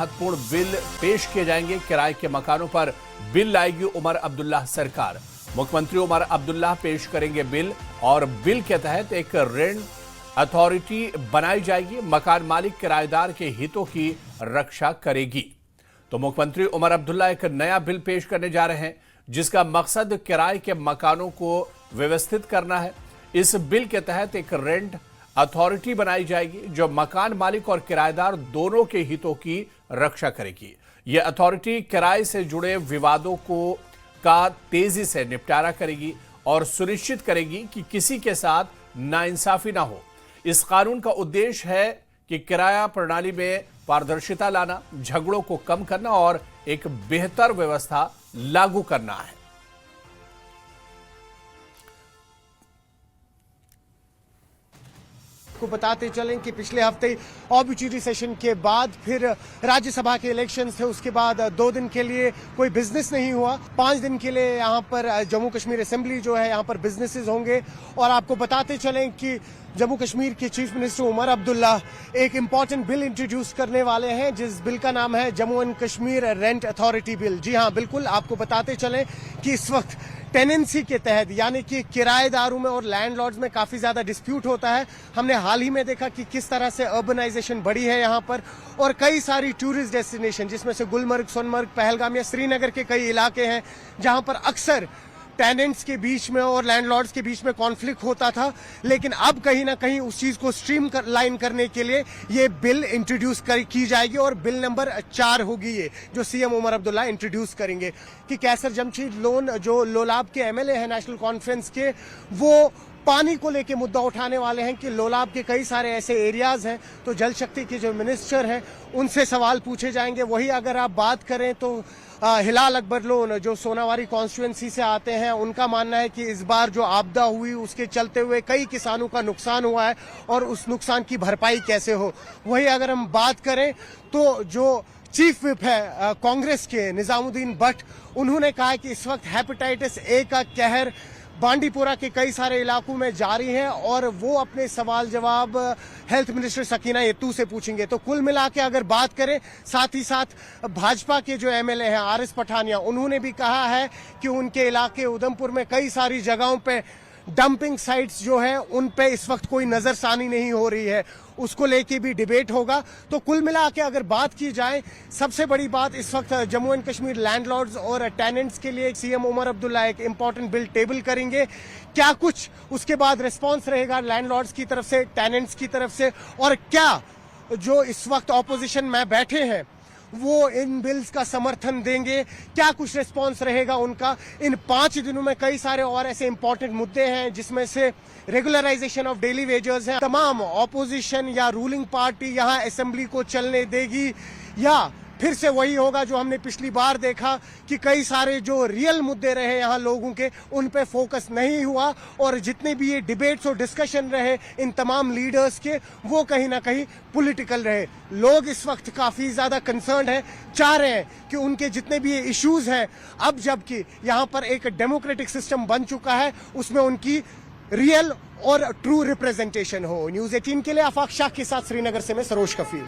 महत्वपूर्ण बिल पेश किए जाएंगे। किराए के मकानों पर बिल लाएगी उमर अब्दुल्ला सरकार। मुख्यमंत्री उमर अब्दुल्ला पेश करेंगे बिल और बिल के तहत एक रेंट अथॉरिटी बनाई जाएगी। मकान मालिक किराएदार के हितों की रक्षा करेगी। तो मुख्यमंत्री उमर अब्दुल्ला एक नया बिल पेश करने जा रहे हैं जिसका मकसद किराए के मकानों को व्यवस्थित करना है। इस बिल के तहत एक रेंट अथॉरिटी बनाई जाएगी जो मकान मालिक और किराएदार दोनों के हितों की रक्षा करेगी। यह अथॉरिटी किराए से जुड़े विवादों का तेजी से निपटारा करेगी और सुनिश्चित करेगी कि किसी के साथ नाइंसाफी ना हो। इस कानून का उद्देश्य है कि किराया प्रणाली में पारदर्शिता लाना, झगड़ों को कम करना और एक बेहतर व्यवस्था लागू करना है। को बताते चलें कि पिछले हफ्ते ऑब्ituary सेशन के बाद फिर राज्यसभा के इलेक्शंस थे। उसके बाद 2 दिन के लिए कोई बिजनेस नहीं हुआ। 5 दिन के लिए यहाँ पर जम्मू कश्मीर असेंबली जो है यहाँ पर बिजनेसेस होंगे। और आपको बताते चलें कि जम्मू कश्मीर के चीफ मिनिस्टर उमर अब्दुल्ला एक इम्पॉर्टेंट बिल इंट्रोड्यूस करने वाले हैं जिस बिल का नाम है Jammu and Kashmir rent authority bill. जी हाँ, बिल्कुल आपको बताते चलें कि इस वक्त टेनेंसी के तहत यानी कि किराएदारों में और लैंडलॉर्ड्स में काफी ज्यादा डिस्प्यूट होता है। हमने हाल ही में देखा कि किस तरह से अर्बनाइजेशन बढ़ी है यहाँ पर और कई सारी टूरिस्ट डेस्टिनेशन जिसमें से गुलमर्ग, सोनमर्ग, पहलगाम या श्रीनगर के कई इलाके हैं जहां पर अक्सर टेनेंट्स के बीच में और लैंडलॉर्ड्स के बीच में कॉन्फ्लिक्ट होता था। लेकिन अब कहीं ना कहीं उस चीज को लाइन करने के लिए ये बिल इंट्रोड्यूस की जाएगी और बिल नंबर 4 होगी ये जो सीएम उमर अब्दुल्ला इंट्रोड्यूस करेंगे। कि कैसर जमशेद लोन जो लोलाब के एमएलए हैं नेशनल कॉन्फ्रेंस के, वो पानी को लेके मुद्दा उठाने वाले हैं कि लोलाब के कई सारे ऐसे एरियाज हैं तो जल शक्ति के जो मिनिस्टर हैं उनसे सवाल पूछे जाएंगे। वही अगर आप बात करें तो हिलाल अकबर लोन जो सोनावारी कॉन्स्टिट्यूएंसी से आते हैं, उनका मानना है कि इस बार जो आपदा हुई उसके चलते हुए कई किसानों का नुकसान हुआ है और उस नुकसान की भरपाई कैसे हो। वही अगर हम बात करें तो जो चीफ विप है कांग्रेस के निजामुद्दीन भट्ट, उन्होंने कहा कि इस वक्त हेपेटाइटिस ए का कहर बांडीपुरा के कई सारे इलाकों में जारी है और वो अपने सवाल जवाब हेल्थ मिनिस्टर सकीना येतू से पूछेंगे। तो कुल मिला के अगर बात करें, साथ ही साथ भाजपा के जो एमएलए हैं आरिस पठानिया, उन्होंने भी कहा है कि उनके इलाके उधमपुर में कई सारी जगहों पे डंपिंग साइट्स जो है उन पे इस वक्त कोई नजरसानी नहीं हो रही है, उसको लेके भी डिबेट होगा। तो कुल मिला के अगर बात की जाए, सबसे बड़ी बात इस वक्त जम्मू एंड कश्मीर लैंडलॉर्ड्स और टेनेंट्स के लिए सीएम उमर अब्दुल्ला एक इंपॉर्टेंट बिल टेबल करेंगे। क्या कुछ उसके बाद रिस्पॉन्स रहेगा लैंडलॉर्ड्स की तरफ से, टेनेंट्स की तरफ से, और क्या जो इस वक्त ऑपोजिशन में बैठे हैं वो इन बिल्स का समर्थन देंगे, क्या कुछ रिस्पांस रहेगा उनका। इन 5 दिनों में कई सारे और ऐसे इंपॉर्टेंट मुद्दे हैं जिसमें से रेगुलराइजेशन ऑफ डेली वेजर्स हैं। तमाम ऑपोजिशन या रूलिंग पार्टी यहां असेंबली को चलने देगी या फिर से वही होगा जो हमने पिछली बार देखा कि कई सारे जो रियल मुद्दे रहे यहाँ लोगों के उन पे फोकस नहीं हुआ और जितने भी ये डिबेट्स और डिस्कशन रहे इन तमाम लीडर्स के, वो कहीं ना कहीं पॉलिटिकल रहे। लोग इस वक्त काफी ज्यादा कंसर्न हैं, चाह रहे हैं कि उनके जितने भी ये इश्यूज हैं, अब जबकि यहाँ पर एक डेमोक्रेटिक सिस्टम बन चुका है, उसमें उनकी रियल और ट्रू रिप्रेजेंटेशन हो। न्यूज़ 18 के लिए आफाक शाह के साथ श्रीनगर से मैं सरोज कफील।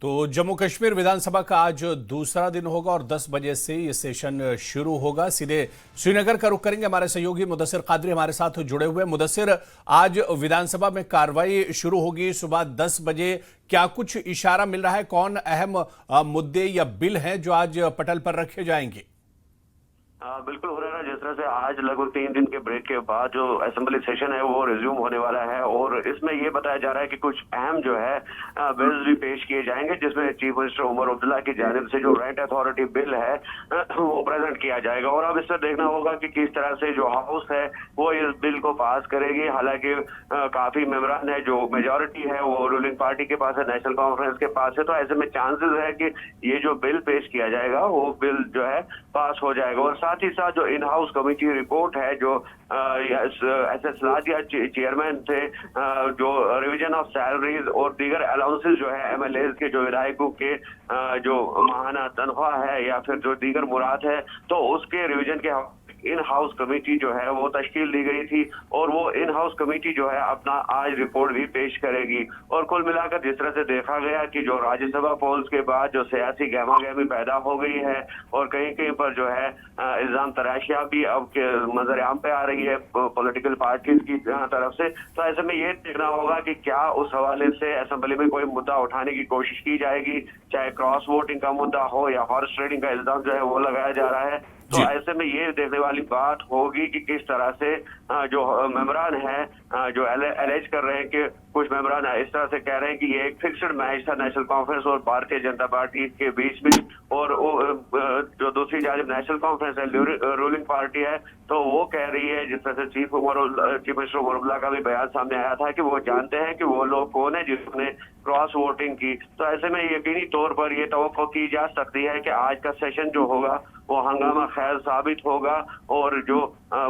तो जम्मू कश्मीर विधानसभा का आज दूसरा दिन होगा और 10 बजे से ये सेशन शुरू होगा। सीधे श्रीनगर का रुख करेंगे, हमारे सहयोगी मुदस्सिर कादरी हमारे साथ जुड़े हुए। मुदस्सिर, आज विधानसभा में कार्रवाई शुरू होगी सुबह 10 बजे, क्या कुछ इशारा मिल रहा है? कौन अहम मुद्दे या बिल हैं जो आज पटल पर रखे जाएंगे? बिल्कुल हो रहा है। जिस तरह से आज लगभग 3 दिन के ब्रेक के बाद जो असेंबली सेशन है वो रिज्यूम होने वाला है और इसमें ये बताया जा रहा है कि कुछ अहम जो है बिल्स भी पेश किए जाएंगे, जिसमें चीफ मिनिस्टर उमर अब्दुल्ला की जानिब से जो रेंट अथॉरिटी बिल है वो प्रेजेंट किया जाएगा। और अब इस पर देखना होगा कि किस तरह से जो हाउस है वो इस बिल को पास करेगी। हालांकि काफी मेंबरान है, जो मेजोरिटी है वो रूलिंग पार्टी के पास है, नेशनल कॉन्फ्रेंस के पास है, तो ऐसे में चांसेस है कि ये जो बिल पेश किया जाएगा वो बिल जो है पास हो जाएगा। और साथ ही साथ जो इन हाउस कमेटी रिपोर्ट है जो एसएस लाजिया चेयरमैन थे, जो रिवीजन ऑफ सैलरीज और दीगर अलाउंसेस जो है एमएलए के जो विधायकों के जो माहाना तनख्वाह है या फिर जो दीगर मुराद है, तो उसके रिवीजन के इन हाउस कमेटी जो है वो तश्कील दी गई थी और वो इन हाउस कमेटी जो है अपना आज रिपोर्ट भी पेश करेगी। और कुल मिलाकर जिस तरह से देखा गया कि जो राज्यसभा पोल्स के बाद जो सियासी गहमागहमी पैदा हो गई है और कहीं कहीं पर जो है इल्जाम तराशियां भी अब मंजर आम पे आ रही है पॉलिटिकल पार्टीज की तरफ से, तो ऐसे में ये देखना होगा कि क्या उस हवाले से असेंबली में कोई मुद्दा उठाने की कोशिश की जाएगी, चाहे क्रॉस वोटिंग का मुद्दा हो या हॉर्स ट्रेडिंग का इल्जाम जो है वो लगाया जा रहा है। तो ऐसे में ये देखने वाली बात होगी कि किस तरह से जो मेंबरान है जो एलेज कर रहे हैं कि कुछ मेंबरान इस तरह से कह रहे हैं कि ये एक फिक्स्ड मैच था नेशनल कॉन्फ्रेंस और भारतीय जनता पार्टी के बीच में, और जो दूसरी जानिब नेशनल कॉन्फ्रेंस है रूलिंग पार्टी है तो वो कह रही है, जिस तरह से चीफ मिनिस्टर उमर अब्दुल्ला का भी बयान सामने आया था कि वो जानते हैं कि वो लोग कौन है जिन्होंने क्रॉस वोटिंग की। तो ऐसे में यकीनी तौर पर ये तवक्को की जा सकती है कि आज का सेशन जो होगा वो हंगामा खैर साबित होगा और जो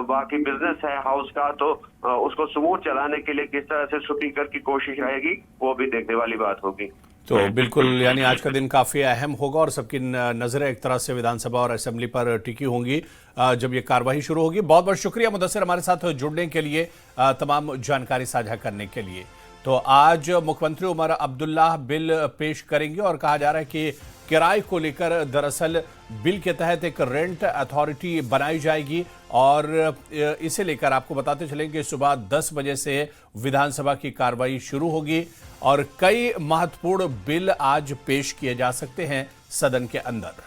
बाकी बिजनेस है हाउस का तो उसको स्मूथ चलाने के लिए किस तरह से स्पीकर की कोशिश रहेगी वो भी देखने वाली बात होगी। तो बिल्कुल, यानी आज का दिन काफी अहम होगा और सबकी नजरें एक तरह से विधानसभा और असेंबली पर टिकी होंगी जब ये कार्रवाई शुरू होगी। बहुत बहुत शुक्रिया मुदस्सिर हमारे साथ जुड़ने के लिए, तमाम जानकारी साझा करने के लिए। तो आज मुख्यमंत्री उमर अब्दुल्ला बिल पेश करेंगे और कहा जा रहा है कि किराए को लेकर दरअसल बिल के तहत एक रेंट अथॉरिटी बनाई जाएगी और इसे लेकर आपको बताते चलेंगे कि सुबह 10 बजे से विधानसभा की कार्रवाई शुरू होगी और कई महत्वपूर्ण बिल आज पेश किए जा सकते हैं सदन के अंदर।